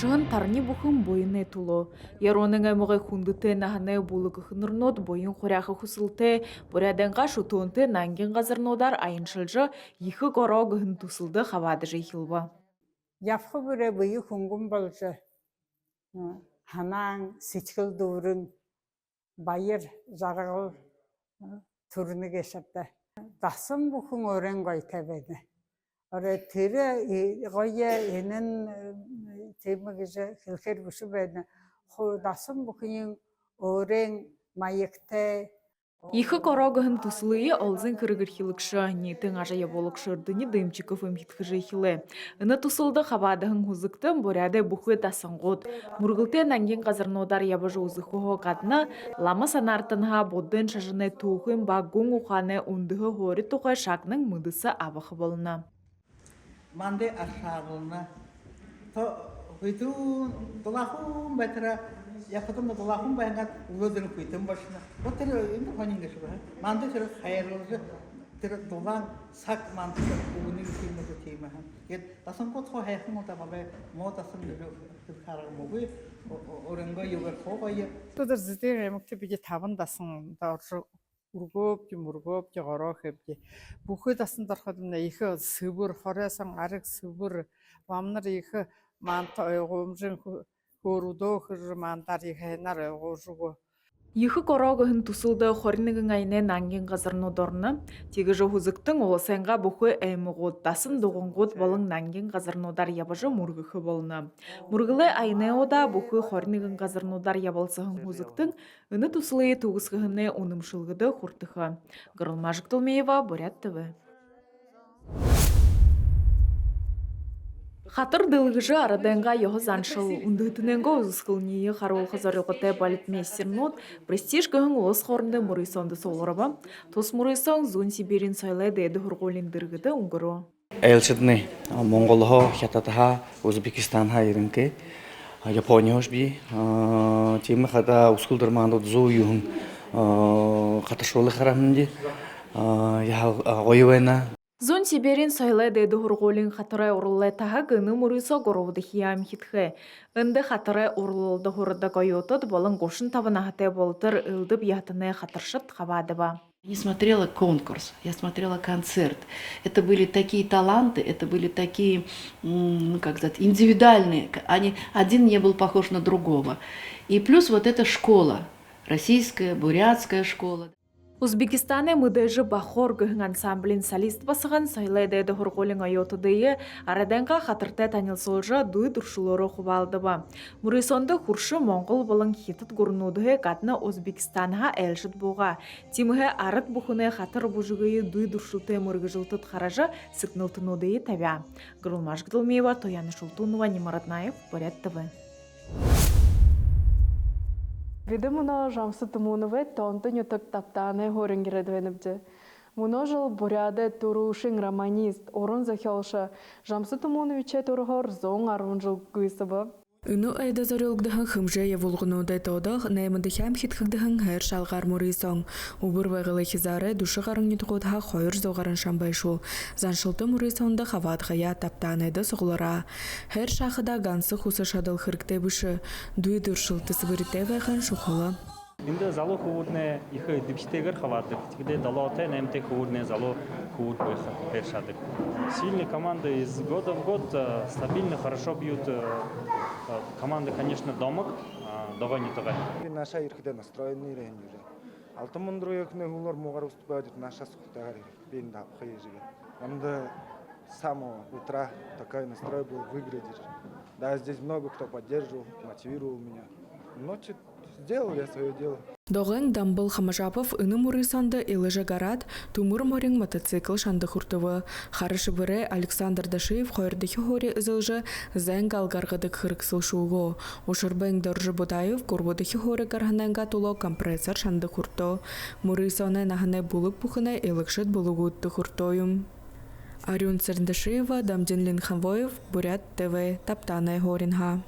Ошон тарни бүхэн буйны тулу. Яронын аймагы хүндөтэ наханы булык хынырнод буйын хуряхы хусылты, буряденга шутуынты нангин газырнудар айыншылжы екі горог хын тусылды хавады жайхилба. Явхы бүре бұйы хүнгін болжы. Ханаң, сечкіл дұрын, байыр жарығыл түріні кешіпті. Дасым бүхэн өрен қой тәбеді. Ore tere goya enen tema gece hilker busu beden. Dasım bugün öğren mayekte. Екі горог хын туслые олзын кыргыр хилыкшы, нетің ажая болықшырды не дымчиков имхитхы жайхилы. Ыны тусылды хабадығын хузыктым, боряды бұхы тасыңғыд. Мұргылты нанген қазырнодар ябыжы узықығы қадны, лама санартынға боддың шажыны туғын бағын ұқаны ұндығы хори тұқы шақның мұдысы абықы болына. Манды ашағылына. Хүйтін долақын бәтірі, яқытым да долақын байыңғат өздерін хүйтін башына. Ол тәрі енді қаныңгеші ба? Манды тәрі қайырлығы, тәрі долаң сақ манды ұғының кеймесі кеймехан. Тасын қот қой хайқын ұлта бабай, мотасын қарағым ұғы, орынға еугер қоғайы. Тұдар зіздер әмікті біге табын дасың дауыршы ургоп, мургоп, горох эбди. Бүхэ дасан дархадымна ихэ сыбыр, хорясан арыг сыбыр, вамнар ихэ манта ойгомжин хөрудөө хэр мандар ихэ нар ойгожуго. Екі горог хын тусылды хоринығын айны нанген газырнудорны, тегіжі хузыктың олысайынға бұхы әйміғуд, тасын доғынғуд болың нанген газырнудар ябыжы мұрғықы болыны. Мұрғылы айны ода бұхы хоринығын газырнудар ябылсығын хузыктың, үні тусылы туғысқығыны унымшылғыды құртықы. Гырылмажық Толмеева, Бурят ТВ. Хатыр дылгыжы араденга йоғы заншыл, ұндығытыненгі ұзысқылнейі қаруыл қызарылғыты балетмейстернот, престиж гығын олыс қорынды Мұрисонды солғырыба, тос Мұрисон зун Сибирин сойлы деді ғырғоліндіргіді ұңғыру. Элчидны Монголхо, Хятадха, Узбекистанха ерінке, Япония ошби, темі қада ұсқылдырманды зу юғын қатышолы қарамынды, ойуайна. Зон Сибирин сойлы деді ғырғолин қатырай ұрлы тағы гыны Мұрисо ғыровды хиям хитхы. Үнді қатырай ұрлылды ғырды қойотыд болын ғошын табына хаты болтыр үлдіп ятыны қатыршыт қабады ба. Я смотрела конкурс, я смотрела концерт. Это были такие таланты, это были такие, как сказать, индивидуальные. Один не был похож на другого. И плюс вот эта школа, российская, бурятская школа. Узбекистаны мұдыжы бақор гүхін ансамблин солист басыған сойлы деді ғырғолин айотыдыйы араденға қатырты танил солжа дуй дұршылары құбалды ба. Мұрисонды құршы Моңғол болың хитыт ғырнудығы қатны Узбекистанға әлшіт бұға. Тимігі арыт бұхыны қатыр бұжығыйы дуй дұршылты мұрғы жылтыт қаражы сықнылтынудыйы табя. Гырылмажық Толмеева, Тояны Шултунова, Немаратнаев, Бурят ТВ. Видимо, жамсы тумунове тонты нютык таптаны хорынгередвенебде. Муно жыл буряде турушин романист орын захялша жамсы тумуновиче турхор зоң арвын жыл гүйсібі. Үні айда зорелгдіхін хымжа еволғынудай тоодақ наймынды хәм хитхігдіхін хәр шалғар мұрисоң. Убыр вағылы хизары душы ғарың нетіғудға қойыр зоғарын шамбайшу. Заншылты мұрисоңды хавадғая таптанайды сұғылыра. Хәр шақыда гансы хусы шадыл хырктай бүші. Дуй дұршылты сыбырытай вайған шуқылы. Инде зало худне их дипстегер хавады. Где далоте немте худне зало худ першады. Сильные команды из года в год стабильно хорошо бьют. Команды, конечно, домок, довольно того. Наша ирхиде настроенный рейнджер. Алтымын друяхне гулар могар уступает наша сухтагари. Бинда хейжиге. Анда с самого утра такой настрой был выглядеть. Да, здесь много кто поддерживал, мотивировал меня. Ночью сделал я свое дело. Доғын Дамбыл Хамажапов үні Мұрисанды илыжы гарат, тумыр морин мотоцикл шанды құртывы. Харышы бірі Александр Дашиев қойырдығы хори үзілжі зәң алгарғыдық хырықсыл шуғы. Ошырбәң дұржы Будаев көрбудығы хори гарғананға тұлы компрессор шанды құрты. Мұрисаны нағыны бұлық бұқыны илықшыт бұлығуытты құртойым. Арюн Церндашиева, Дамдин Линханвоев, Бурят ТВ, Таптаны Хоринха.